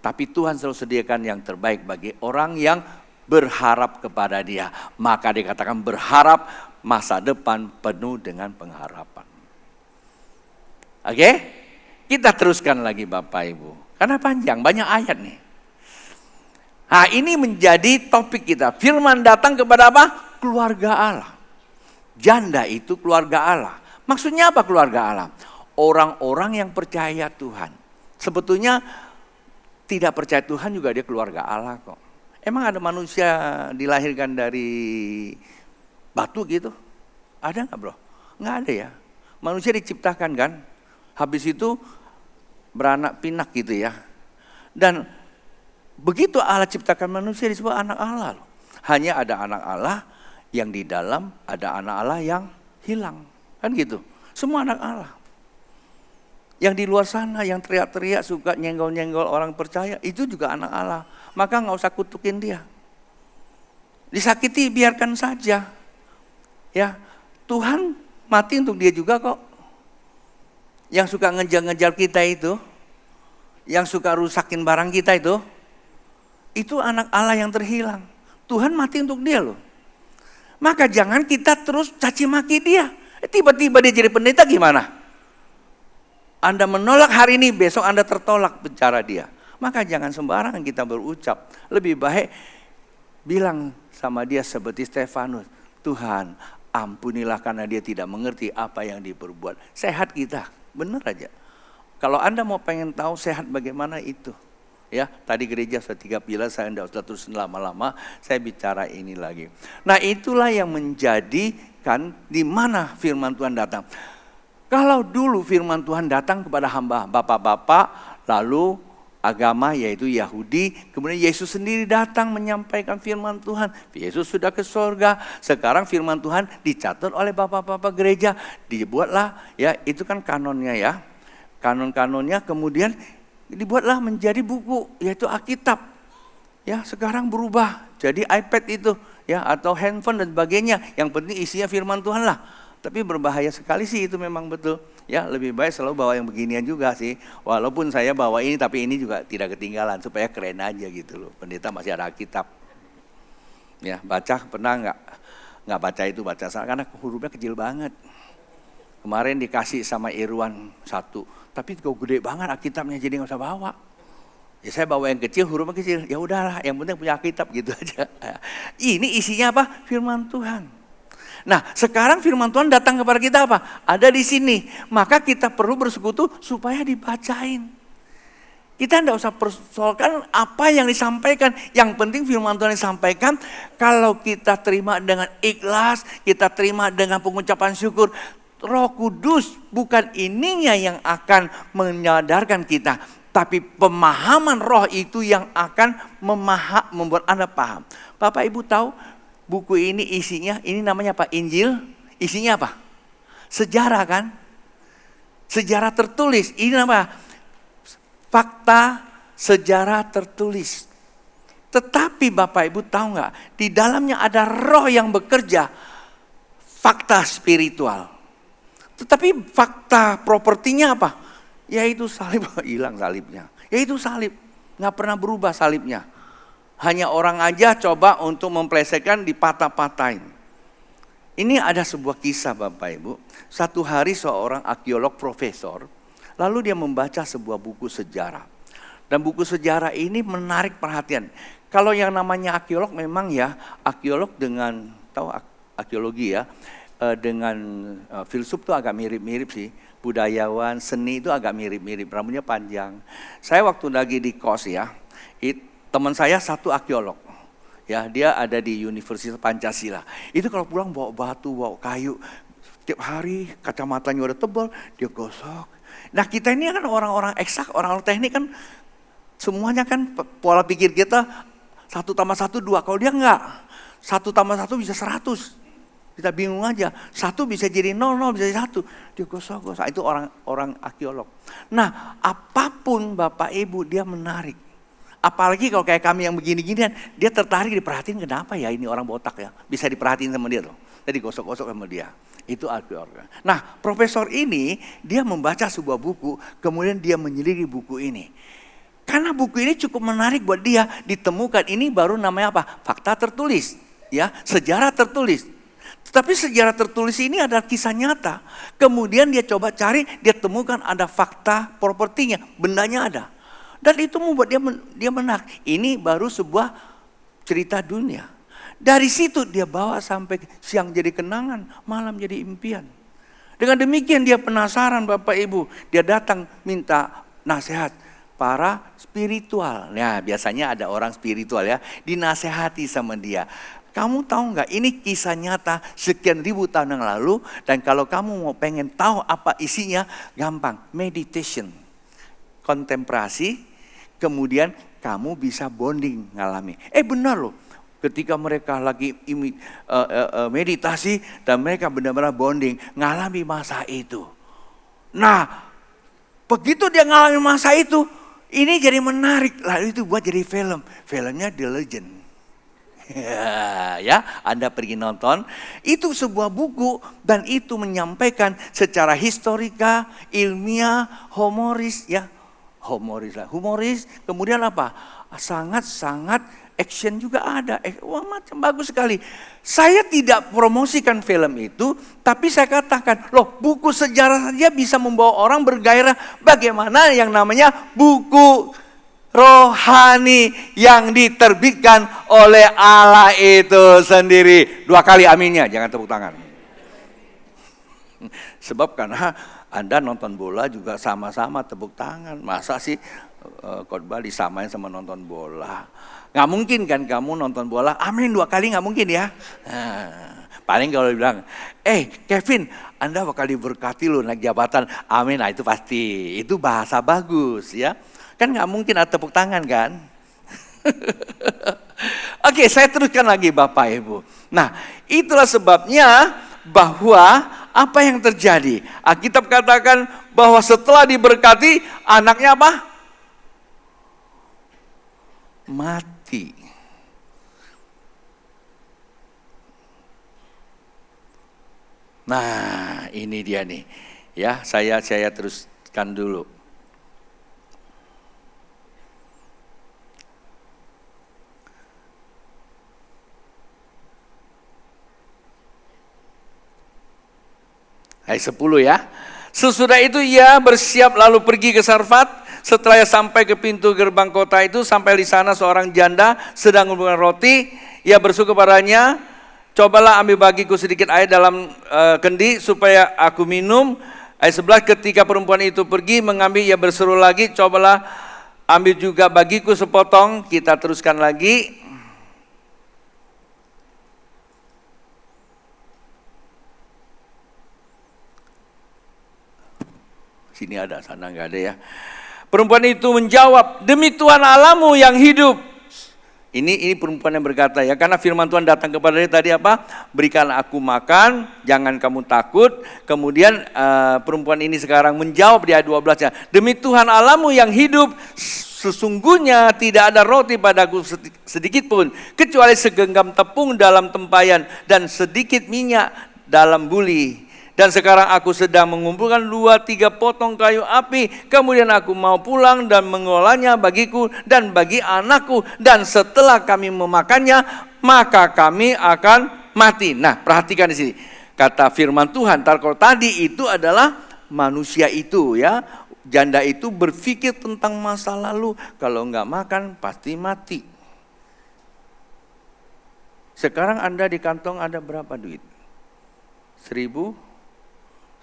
Tapi Tuhan selalu sediakan yang terbaik bagi orang yang berharap kepada Dia. Maka dikatakan berharap masa depan penuh dengan pengharapan. Oke? Kita teruskan lagi Bapak Ibu. Karena panjang, banyak ayat nih. Nah ini menjadi topik kita. Firman datang kepada apa? Keluarga Allah. Janda itu keluarga Allah. Maksudnya apa keluarga Allah? Orang-orang yang percaya Tuhan. Sebetulnya tidak percaya Tuhan juga dia keluarga Allah kok. Emang ada manusia dilahirkan dari batu gitu? Ada nggak bro? Nggak ada ya. Manusia diciptakan kan. Habis itu beranak pinak gitu ya. Dan begitu Allah ciptakan manusia disebut anak Allah loh. Hanya ada anak Allah yang di dalam, ada anak Allah yang hilang. Kan gitu. Semua anak Allah. Yang di luar sana yang teriak-teriak suka nyenggol-nyenggol orang percaya itu juga anak Allah. Maka nggak usah kutukin dia. Disakiti biarkan saja. Ya, Tuhan mati untuk dia juga kok. Yang suka ngejar-ngejar kita itu, yang suka rusakin barang kita itu anak Allah yang terhilang. Tuhan mati untuk dia loh. Maka jangan kita terus caci maki dia. Tiba-tiba dia jadi pendeta gimana? Anda menolak hari ini, besok Anda tertolak bicara dia. Maka jangan sembarangan kita berucap. Lebih baik bilang sama dia seperti Stefanus. Tuhan, ampunilah karena dia tidak mengerti apa yang diperbuat. Sehat kita, benar aja. Kalau Anda mau pengen tahu sehat bagaimana itu. Ya, tadi gereja sudah 3 pilar, saya tidak usah terus lama-lama, saya bicara ini lagi. Nah itulah yang menjadikan di mana firman Tuhan datang. Kalau dulu firman Tuhan datang kepada hamba, bapak-bapak, lalu agama yaitu Yahudi, kemudian Yesus sendiri datang menyampaikan firman Tuhan. Yesus sudah ke sorga, sekarang firman Tuhan dicatat oleh bapak-bapak gereja, dibuatlah, ya itu kan kanonnya ya. Kanon-kanonnya kemudian dibuatlah menjadi buku, yaitu Alkitab. Ya sekarang berubah, jadi iPad itu, ya atau handphone dan sebagainya. Yang penting isinya firman Tuhan lah. Tapi berbahaya sekali sih itu memang betul. Ya lebih baik selalu bawa yang beginian juga sih. Walaupun saya bawa ini tapi ini juga tidak ketinggalan supaya keren aja gitu loh. Pendeta masih ada Alkitab. Ya baca pernah nggak baca itu baca salah karena hurufnya kecil banget. Kemarin dikasih sama Irwan 1, tapi kok gede banget Alkitabnya jadi nggak usah bawa. Ya saya bawa yang kecil hurufnya kecil. Ya udahlah yang penting punya Alkitab gitu aja. Ini isinya apa? Firman Tuhan. Nah sekarang firman Tuhan datang kepada kita apa? Ada di sini. Maka kita perlu bersekutu supaya dibacain. Kita tidak usah persoalkan apa yang disampaikan. Yang penting firman Tuhan disampaikan. Kalau kita terima dengan ikhlas, kita terima dengan pengucapan syukur. Roh Kudus bukan ininya yang akan menyadarkan kita. Tapi pemahaman roh itu yang akan membuat Anda paham. Bapak Ibu tahu buku ini isinya, ini namanya apa? Injil. Isinya apa? Sejarah kan? Sejarah tertulis. Ini nama fakta sejarah tertulis. Tetapi Bapak Ibu tahu nggak? Di dalamnya ada roh yang bekerja. Fakta spiritual. Tetapi fakta propertinya apa? Yaitu salib. Hilang salibnya. Yaitu salib. Nggak pernah berubah salibnya. Hanya orang aja coba untuk memplesetkan dipatah-patahin. Ini ada sebuah kisah Bapak Ibu. Satu hari seorang arkeolog profesor. Lalu dia membaca sebuah buku sejarah. Dan buku sejarah ini menarik perhatian. Kalau yang namanya arkeolog memang ya. Arkeolog dengan, tahu arkeologi ya. Dengan filsuf itu agak mirip-mirip sih. Budayawan, seni itu agak mirip-mirip. Rambutnya panjang. Saya waktu lagi di kos ya. Teman saya satu arkeolog, ya dia ada di Universitas Pancasila. Itu kalau pulang bawa batu, bawa kayu, tiap hari kacamatanya udah tebal, dia gosok. Nah kita ini kan orang-orang eksak, orang-orang teknik kan, semuanya kan pola pikir kita 1 tambah 1 2. Kalau dia enggak, 1 tambah 1 bisa 100. Kita bingung aja, 1 bisa jadi 0, 0 bisa jadi 1. Dia gosok-gosok, itu orang arkeolog. Nah apapun Bapak Ibu dia menarik. Apalagi kalau kayak kami yang begini-ginian, dia tertarik diperhatiin, kenapa ya ini orang botak ya. Bisa diperhatiin sama dia loh. Jadi gosok-gosok sama dia. Itu keluarga. Nah, profesor ini dia membaca sebuah buku, kemudian dia menyelidiki buku ini. Karena buku ini cukup menarik buat dia, ditemukan ini baru namanya apa? Fakta tertulis, ya, sejarah tertulis. Tetapi sejarah tertulis ini adalah kisah nyata. Kemudian dia coba cari, dia temukan ada fakta propertinya, bendanya ada. Dan itu membuat dia menarik. Ini baru sebuah cerita dunia. Dari situ dia bawa sampai siang jadi kenangan, malam jadi impian. Dengan demikian dia penasaran Bapak Ibu. Dia datang minta nasihat para spiritual. Nah biasanya ada orang spiritual ya, dinasehati sama dia. Kamu tahu nggak ini kisah nyata sekian ribu tahun yang lalu. Dan kalau kamu mau pengen tahu apa isinya, gampang, meditation, kontemplasi. Kemudian kamu bisa bonding ngalami. Benar loh, ketika mereka lagi meditasi dan mereka benar-benar bonding, ngalami masa itu. Nah, begitu dia ngalami masa itu, ini jadi menarik. Lalu itu buat jadi film. Filmnya The Legend. Ya, Anda pergi nonton. Itu sebuah buku dan itu menyampaikan secara historika, ilmiah, humoris ya. Humoris, kemudian apa? Sangat-sangat action juga ada. Wah macam bagus sekali. Saya tidak promosikan film itu, tapi saya katakan, loh buku sejarah saja bisa membawa orang bergairah. Bagaimana yang namanya buku rohani yang diterbitkan oleh Allah itu sendiri. 2 kali aminnya, jangan tepuk tangan. Sebab karena Anda nonton bola juga sama-sama tepuk tangan. Masa sih khotbah disamain sama nonton bola? Nggak mungkin kan kamu nonton bola, amin 2 kali nggak mungkin ya. Nah, paling kalau bilang, Kevin, Anda bakal diberkati loh naik jabatan, amin. Nah itu pasti, itu bahasa bagus ya. Kan nggak mungkin ada tepuk tangan kan. Oke, saya teruskan lagi Bapak Ibu. Nah itulah sebabnya bahwa apa yang terjadi? Alkitab katakan bahwa setelah diberkati, anaknya apa? Mati. Nah, ini dia nih. Ya, saya teruskan dulu. Ayat 10 ya. Sesudah itu ia bersiap lalu pergi ke Sarfat. Setelah ia sampai ke pintu gerbang kota itu, sampai di sana seorang janda sedang mengumpulkan roti. Ia berseru kepadanya, cobalah ambil bagiku sedikit air dalam kendi supaya aku minum. Ayat 11, ketika perempuan itu pergi mengambil, ia berseru lagi, cobalah ambil juga bagiku sepotong. Kita teruskan lagi. Sini ada, sana nggak ada ya. Perempuan itu menjawab, demi Tuhan Allahmu yang hidup. Ini perempuan yang berkata ya, karena firman Tuhan datang kepada dia tadi apa? Berikan aku makan, jangan kamu takut. Kemudian perempuan ini sekarang menjawab di ayat 12 ya, demi Tuhan Allahmu yang hidup, sesungguhnya tidak ada roti padaku sedikit pun, kecuali segenggam tepung dalam tempayan dan sedikit minyak dalam buli. Dan sekarang aku sedang mengumpulkan 2-3 potong kayu api. Kemudian aku mau pulang dan mengolahnya bagiku dan bagi anakku. Dan setelah kami memakannya, maka kami akan mati. Nah, perhatikan di sini. Kata firman Tuhan, kalau tadi itu adalah manusia itu ya. Janda itu berpikir tentang masa lalu. Kalau enggak makan, pasti mati. Sekarang Anda di kantong ada berapa duit? 1.000?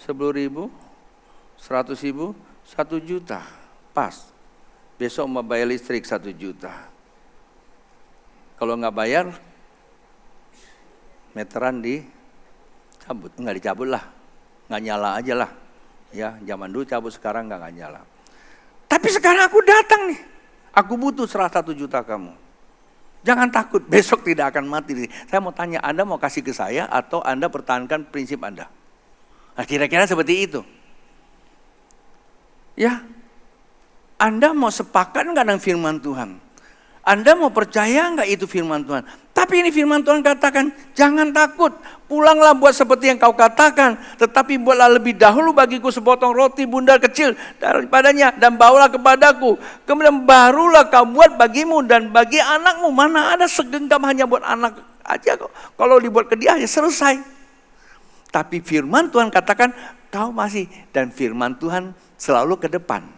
10.000, 100.000, 1 juta, pas. Besok mau bayar listrik 1 juta. Kalau nggak bayar, meteran dicabut, nggak dicabut lah, nggak nyala aja lah. Ya, zaman dulu cabut, sekarang nggak nyala. Tapi sekarang aku datang nih, aku butuh 1 juta kamu. Jangan takut, besok tidak akan mati. Saya mau tanya, Anda mau kasih ke saya atau Anda pertahankan prinsip Anda? Nah, kira-kira seperti itu. Ya, Anda mau sepakat nggak dengan firman Tuhan? Anda mau percaya nggak itu firman Tuhan? Tapi ini firman Tuhan katakan, jangan takut, pulanglah buat seperti yang kau katakan, tetapi buatlah lebih dahulu bagiku sepotong roti bundar kecil daripadanya, dan bawalah kepadaku. Kemudian barulah kau buat bagimu dan bagi anakmu. Mana ada segenggam hanya buat anak aja kok. Kalau dibuat ke dia ya selesai. Tapi firman Tuhan katakan, kau masih, dan firman Tuhan selalu ke depan.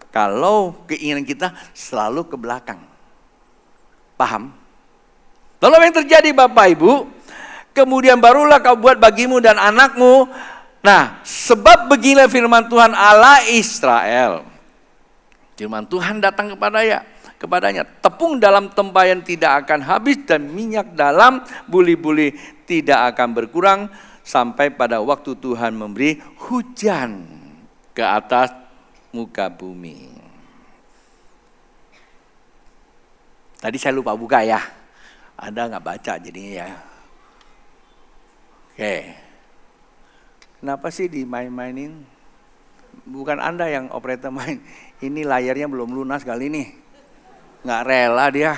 Kalau keinginan kita selalu ke belakang. Paham? Lalu apa yang terjadi Bapak Ibu? Kemudian barulah kau buat bagimu dan anakmu. Nah, sebab beginilah firman Tuhan Allah Israel. Firman Tuhan datang kepadanya. Tepung dalam tempayan tidak akan habis dan minyak dalam buli-buli tidak akan berkurang sampai pada waktu Tuhan memberi hujan ke atas muka bumi. Tadi saya lupa buka ya. Anda nggak baca jadinya ya. Oke. Kenapa sih dimain-mainin? Bukan Anda yang operator main. Ini layarnya belum lunas kali ini. Nggak rela dia.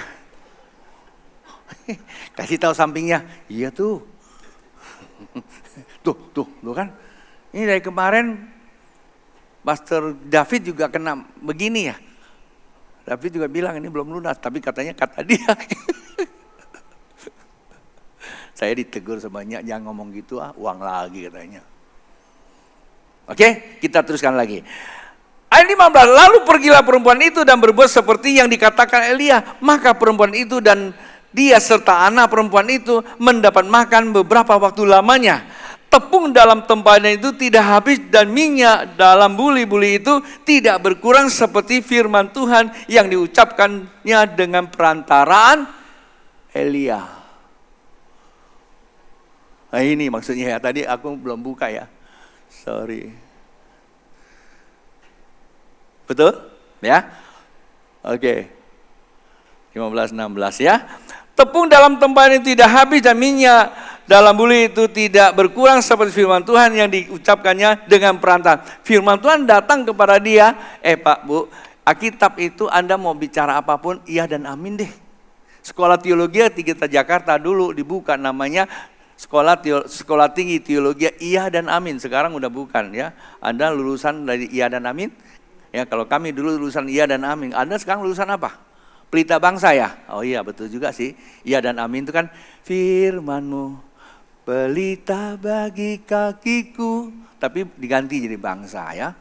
Kasih tahu sampingnya. Iya tuh. Tuh kan. Ini dari kemarin Pastor David juga kena begini ya. David juga bilang ini belum lunas, tapi katanya kata dia. Saya ditegur sebanyak, jangan ngomong gitu uang lagi katanya. Oke, kita teruskan lagi. Ayat 15, lalu pergilah perempuan itu dan berbuat seperti yang dikatakan Elia. Maka perempuan itu dan dia serta anak perempuan itu mendapat makan beberapa waktu lamanya. Tepung dalam tempayan itu tidak habis dan minyak dalam buli-buli itu tidak berkurang seperti firman Tuhan yang diucapkannya dengan perantaraan Elia. Nah ini maksudnya ya, tadi aku belum buka ya. Sorry. Betul? Ya? Oke. 15-16 ya. Tepung dalam tempayan itu tidak habis dan minyak dalam buli itu tidak berkurang seperti firman Tuhan yang diucapkannya dengan perantara. Firman Tuhan datang kepada dia, Pak, Bu, Alkitab itu Anda mau bicara apapun, iya dan amin deh. Sekolah Teologi Tigita Jakarta dulu dibuka namanya Sekolah Tinggi Teologi Iya dan Amin. Sekarang udah bukan ya. Anda lulusan dari Iya dan Amin. Ya, kalau kami dulu lulusan Iya dan Amin. Anda sekarang lulusan apa? Pelita Bangsa ya? Oh iya betul juga sih. Iya dan Amin itu kan firman-Mu pelita bagi kakiku. Tapi diganti jadi bangsa ya.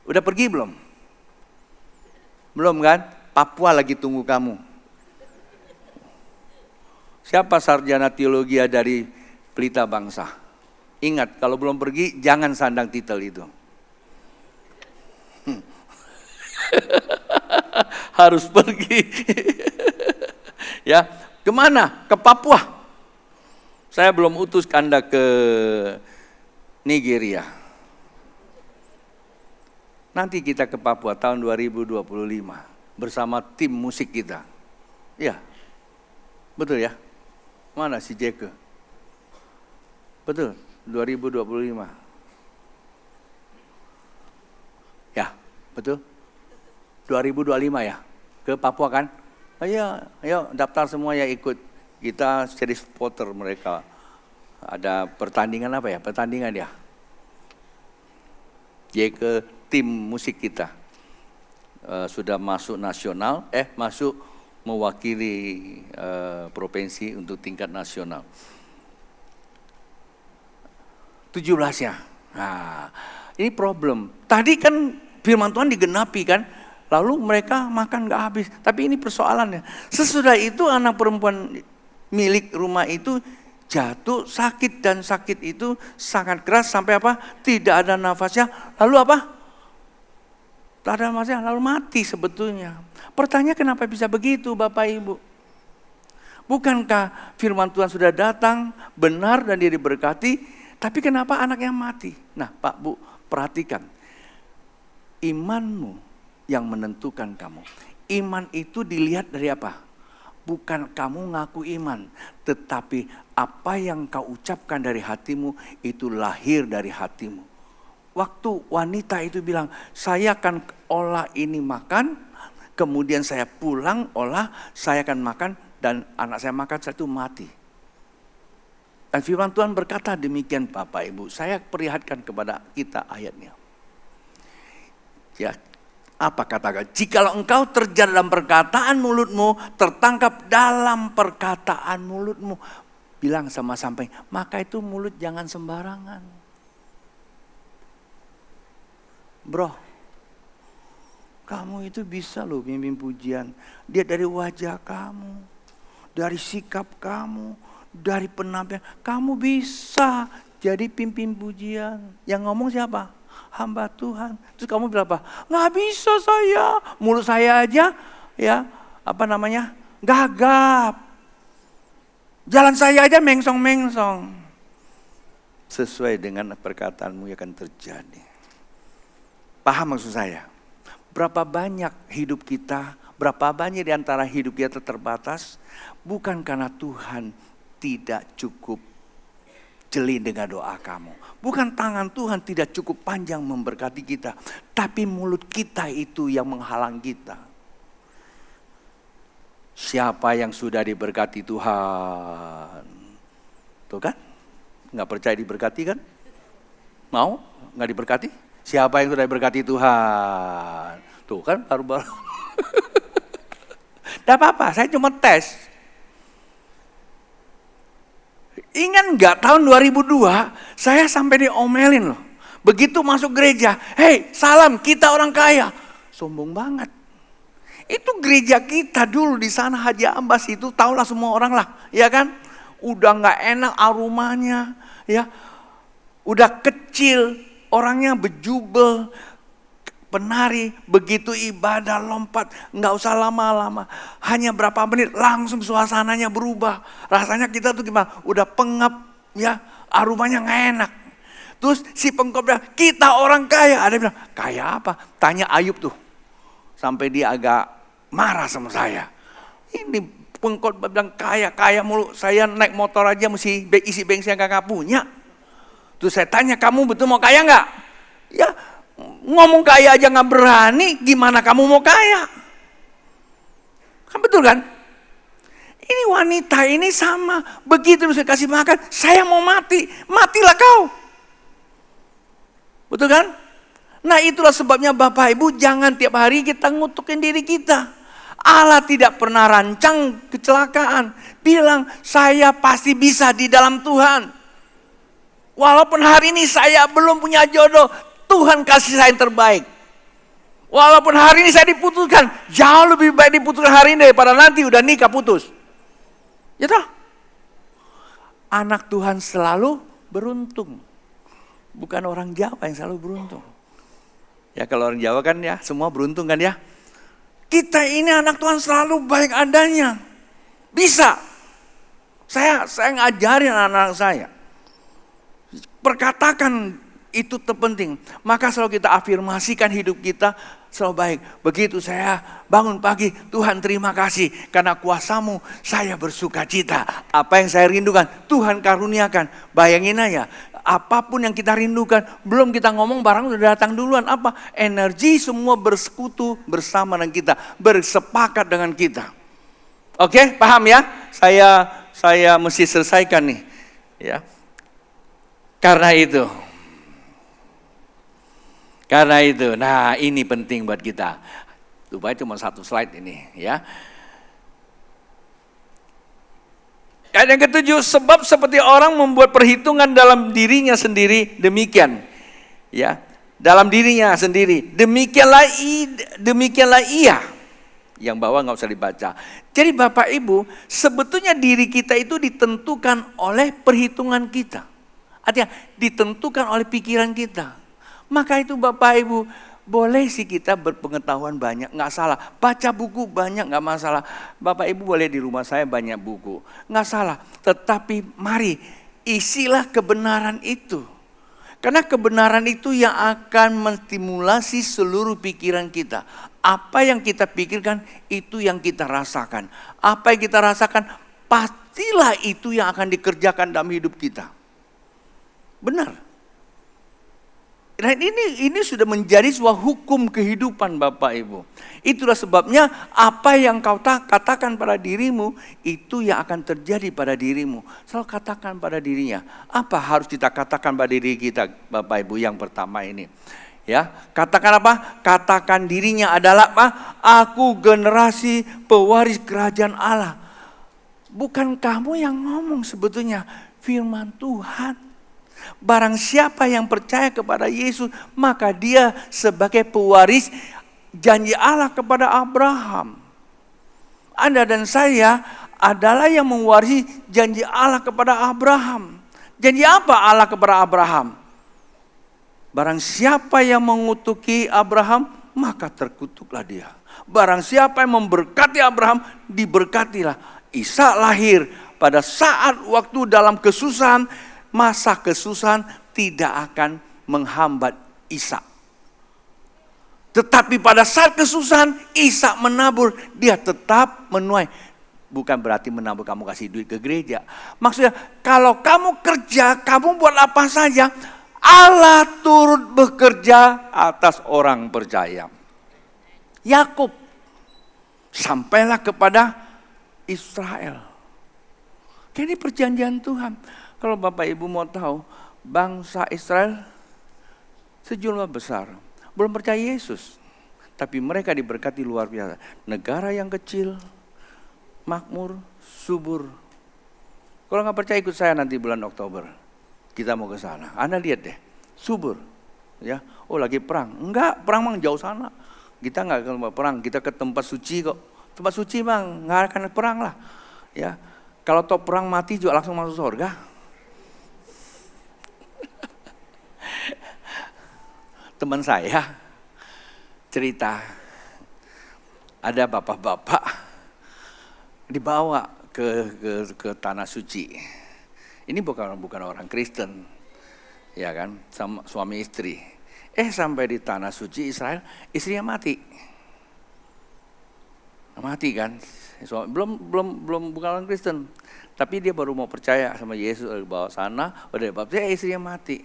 Udah pergi belum? Belum kan? Papua lagi tunggu kamu. Siapa sarjana teologi dari Pelita Bangsa? Ingat, kalau belum pergi jangan sandang titel itu. Harus pergi. Ya, kemana? Ke Papua. Saya belum utus Anda ke Nigeria. Nanti kita ke Papua tahun 2025 bersama tim musik kita. Ya, betul ya? Mana si Jeke? Betul, 2025. Ya, betul. 2025 ya, ke Papua kan? Ayo daftar semua ya ikut. Kita jadi supporter mereka. Ada pertandingan apa ya? Pertandingan ya. Ke tim musik kita. Sudah masuk nasional, masuk mewakili provinsi untuk tingkat nasional. 17 ya. Nah, ini problem. Tadi kan firman Tuhan digenapi kan. Lalu mereka makan gak habis. Tapi ini persoalannya. Sesudah itu anak perempuan milik rumah itu jatuh sakit. Dan sakit itu sangat keras sampai apa? Tidak ada nafasnya. Lalu apa? Tak ada nafasnya. Lalu mati sebetulnya. Pertanyaan kenapa bisa begitu Bapak Ibu? Bukankah firman Tuhan sudah datang, benar dan dia diberkati. Tapi kenapa anaknya mati? Nah Pak Bu, perhatikan. Imanmu yang menentukan kamu. Iman itu dilihat dari apa? Bukan kamu ngaku iman, tetapi apa yang kau ucapkan dari hatimu itu lahir dari hatimu. Waktu wanita itu bilang, saya akan olah ini makan, Kemudian saya pulang, olah, saya akan makan, dan anak saya makan, saya itu mati. Dan firman Tuhan berkata demikian Bapak Ibu. Saya perlihatkan kepada kita ayatnya. Ya, apa katakan? Jikalau engkau terjadi dalam perkataan mulutmu, tertangkap dalam perkataan mulutmu. Bilang sama samping, maka itu mulut jangan sembarangan. Bro, kamu itu bisa loh mimpin pujian. Dia dari wajah kamu, dari sikap kamu, dari penampilan. Kamu bisa jadi pimpin pujian. Yang ngomong siapa? Hamba Tuhan. Terus kamu bilang apa? Nggak bisa saya. Mulut saya aja ya, gagap. Jalan saya aja mengsong-mengsong. Sesuai dengan perkataanmu yang akan terjadi. Paham maksud saya? Berapa banyak hidup kita, berapa banyak di antara hidup kita terbatas, bukan karena Tuhan tidak cukup jeli dengan doa kamu. Bukan tangan Tuhan tidak cukup panjang memberkati kita, tapi mulut kita itu yang menghalang kita. Siapa yang sudah diberkati Tuhan? Tuh kan? Nggak percaya diberkati kan? Mau? Nggak diberkati? Siapa yang sudah diberkati Tuhan? Tuh kan baru-baru. Tidak apa-apa, saya cuma tes. Ingat nggak tahun 2002 saya sampai diomelin loh. Begitu masuk gereja, hei salam kita orang kaya. Sombong banget. Itu gereja kita dulu di sana Haji Ambas itu tahulah semua orang lah, ya kan? Udah nggak enak aromanya, ya. Udah kecil, orangnya bejubel, penari, begitu ibadah lompat, nggak usah lama-lama, hanya berapa menit langsung suasananya berubah. Rasanya kita tuh gimana? Udah pengap, ya, aromanya nggak enak. Terus si pengkhotbah bilang, kita orang kaya. Ada bilang, kaya apa? Tanya Ayub tuh, sampai dia agak marah sama saya. Ini pengkhotbah bilang kaya mulu, saya naik motor aja mesti isi bensin yang kakak punya. Terus saya tanya, kamu betul mau kaya nggak? Ya. Ngomong kaya aja nggak berani, gimana kamu mau kaya? Kan betul kan? Ini wanita ini sama, begitu saya kasih makan, saya mau mati, matilah kau. Betul kan? Nah itulah sebabnya Bapak Ibu jangan tiap hari kita ngutukin diri kita. Allah tidak pernah rancang kecelakaan. Bilang saya pasti bisa di dalam Tuhan. Walaupun hari ini saya belum punya jodoh, Tuhan kasih saya yang terbaik. Walaupun hari ini saya diputuskan, jauh lebih baik diputuskan hari ini daripada nanti udah nikah putus. Ya toh? Anak Tuhan selalu beruntung. Bukan orang Jawa yang selalu beruntung. Ya kalau orang Jawa kan ya semua beruntung kan ya. Kita ini anak Tuhan selalu baik adanya. Bisa. Saya ngajarin anak-anak saya. Perkatakan itu terpenting. Maka selalu kita afirmasikan hidup kita selalu baik. Begitu saya bangun pagi, Tuhan terima kasih karena kuasa-Mu saya bersuka cita. Apa yang saya rindukan Tuhan karuniakan. Bayangin aja, apapun yang kita rindukan, belum kita ngomong barang udah datang duluan. Apa? Energi semua bersekutu bersama dengan kita, bersepakat dengan kita. Oke, paham ya? Saya mesti selesaikan nih. Ya. Karena itu, nah ini penting buat kita. Supaya cuma satu slide ini ya. Ayat yang ketujuh, sebab seperti orang membuat perhitungan dalam dirinya sendiri, demikian. Ya, dalam dirinya sendiri, demikianlah ia. Yang bawah nggak usah dibaca. Jadi Bapak Ibu, sebetulnya diri kita itu ditentukan oleh perhitungan kita. Artinya ditentukan oleh pikiran kita. Maka itu Bapak Ibu, boleh sih kita berpengetahuan banyak, nggak salah. Baca buku banyak nggak masalah. Bapak Ibu boleh di rumah saya banyak buku, nggak salah. Tetapi mari isilah kebenaran itu. Karena kebenaran itu yang akan menstimulasi seluruh pikiran kita. Apa yang kita pikirkan itu yang kita rasakan. Apa yang kita rasakan pastilah itu yang akan dikerjakan dalam hidup kita. Benar. Dan ini sudah menjadi sebuah hukum kehidupan Bapak Ibu. Itulah sebabnya apa yang kau katakan pada dirimu, itu yang akan terjadi pada dirimu. Selalu katakan pada dirinya. Apa harus kita katakan pada diri kita Bapak Ibu yang pertama ini? Ya, katakan apa? Katakan dirinya adalah apa? Aku generasi pewaris kerajaan Allah. Bukan kamu yang ngomong sebetulnya, firman Tuhan. Barang siapa yang percaya kepada Yesus, maka dia sebagai pewaris janji Allah kepada Abraham. Anda dan saya adalah yang mewarisi janji Allah kepada Abraham. Janji apa Allah kepada Abraham? Barang siapa yang mengutuki Abraham, maka terkutuklah dia. Barang siapa yang memberkati Abraham, diberkatilah. Ishak lahir pada saat waktu dalam kesusahan, masa kesusahan tidak akan menghambat Ishak. Tetapi pada saat kesusahan, Ishak menabur, dia tetap menuai. Bukan berarti menabur kamu kasih duit ke gereja. Maksudnya kalau kamu kerja, kamu buat apa saja, Allah turut bekerja atas orang percaya. Yakub sampailah kepada Israel. Ini perjanjian Tuhan. Kalau Bapak Ibu mau tahu, bangsa Israel sejumlah besar belum percaya Yesus, tapi mereka diberkati luar biasa. Negara yang kecil, makmur, subur. Kalau nggak percaya ikut saya nanti bulan Oktober. Kita mau ke sana. Anda lihat deh, subur, ya. Oh lagi perang? Enggak, perang mang jauh sana. Kita enggak ke tempat perang, kita ke tempat suci kok. Tempat suci bang, nggak akan perang lah, ya. Kalau top perang mati juga langsung masuk surga. Teman saya cerita, ada bapak-bapak dibawa ke tanah suci. Ini bukan orang Kristen, ya kan, sama suami istri. Sampai di tanah suci Israel, istrinya mati kan, belum bukan orang Kristen, tapi dia baru mau percaya sama Yesus, bawa sana, udah baptis, istrinya mati,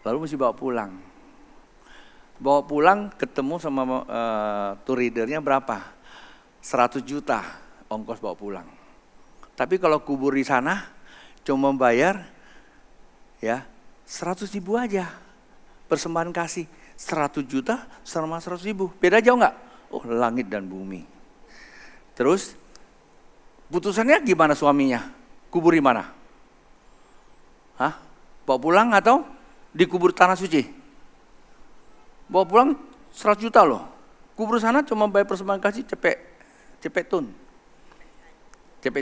lalu mesti bawa pulang, ketemu sama tour leadernya berapa? 100 juta ongkos bawa pulang. Tapi kalau kubur di sana cuma bayar ya 100 ribu aja persembahan kasih. 100 juta sama 100 ribu, beda jauh nggak? Oh langit dan bumi. Terus putusannya gimana suaminya? Kubur di mana? Bawa pulang atau dikubur tanah suci? Bawa pulang 100 juta loh. Kubur sana cuma bayar persembahan kasih cepet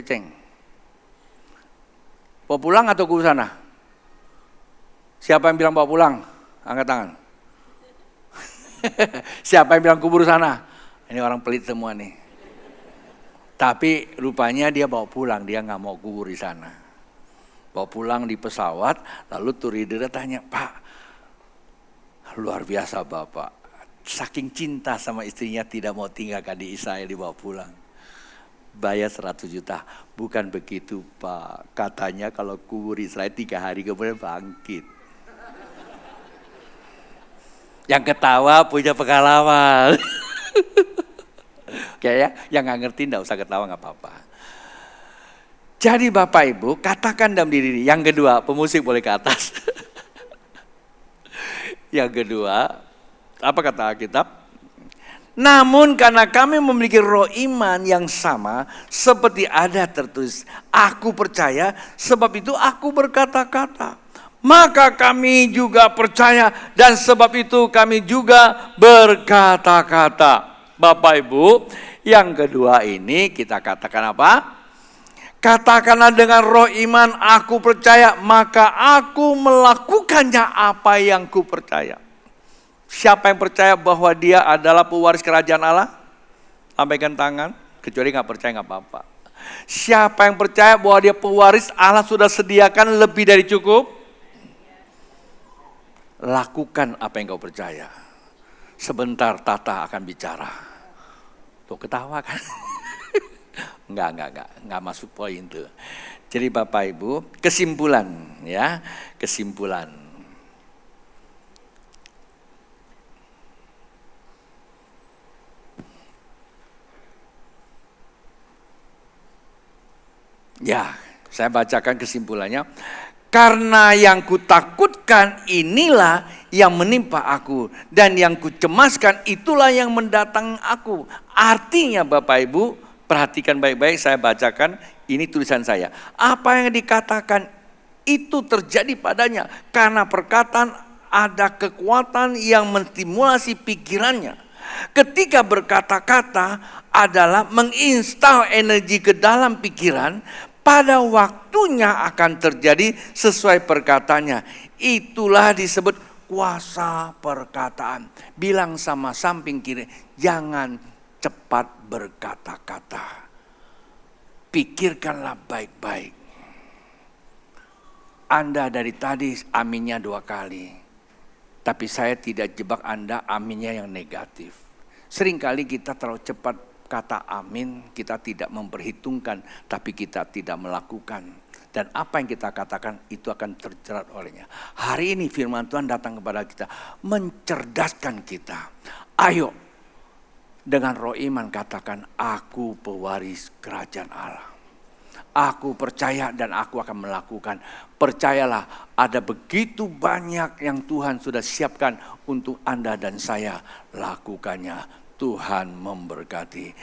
ceng. Bawa pulang atau kubur sana? Siapa yang bilang bawa pulang? Angkat tangan. Siapa yang bilang kubur sana? Ini orang pelit semua nih. Tapi rupanya dia bawa pulang, dia nggak mau kubur di sana. Bawa pulang di pesawat, lalu tour leader tanya, Pak, luar biasa Bapak. Saking cinta sama istrinya tidak mau tinggalkan di Israel, dibawa pulang. Bayar 100 juta. Bukan begitu Pak. Katanya kalau kubur Israel 3 hari kemudian bangkit. Yang ketawa punya pengalaman. Oke ya, yang gak ngerti gak usah ketawa gak apa-apa. Jadi Bapak Ibu, katakan dalam diri. Yang kedua, pemusik boleh ke atas. Yang kedua, apa kata Alkitab? Namun karena kami memiliki roh iman yang sama, seperti ada tertulis, aku percaya, sebab itu aku berkata-kata. Maka kami juga percaya, dan sebab itu kami juga berkata-kata. Bapak Ibu, yang kedua ini kita katakan apa? Katakanlah dengan roh iman, aku percaya, maka aku melakukannya apa yang ku percaya. Siapa yang percaya bahwa dia adalah pewaris kerajaan Allah? Lambaikan tangan, kecuali gak percaya gak apa-apa. Siapa yang percaya bahwa dia pewaris Allah sudah sediakan lebih dari cukup? Lakukan apa yang kau percaya. Sebentar Tata akan bicara. Tuh ketawa kan? Enggak masuk poin tuh. Jadi Bapak Ibu, kesimpulan ya, kesimpulan. Ya, saya bacakan kesimpulannya. Karena yang kutakutkan inilah yang menimpa aku, dan yang kucemaskan itulah yang mendatangi aku. Artinya Bapak Ibu, perhatikan baik-baik, saya bacakan, ini tulisan saya. Apa yang dikatakan itu terjadi padanya karena perkataan ada kekuatan yang menstimulasi pikirannya. Ketika berkata-kata adalah menginstal energi ke dalam pikiran, pada waktunya akan terjadi sesuai perkataannya. Itulah disebut kuasa perkataan. Bilang sama samping kiri, jangan cepat berkata-kata. Pikirkanlah baik-baik. Anda dari tadi aminnya 2 kali. Tapi saya tidak jebak Anda aminnya yang negatif. Seringkali kita terlalu cepat kata amin, kita tidak memperhitungkan, tapi kita tidak melakukan. Dan apa yang kita katakan itu akan terjerat olehnya. Hari ini firman Tuhan datang kepada kita, mencerdaskan kita. Ayo, dengan roh iman katakan, aku pewaris kerajaan Allah. Aku percaya dan aku akan melakukan. Percayalah, ada begitu banyak yang Tuhan sudah siapkan untuk Anda dan saya. Lakukannya. Tuhan memberkati.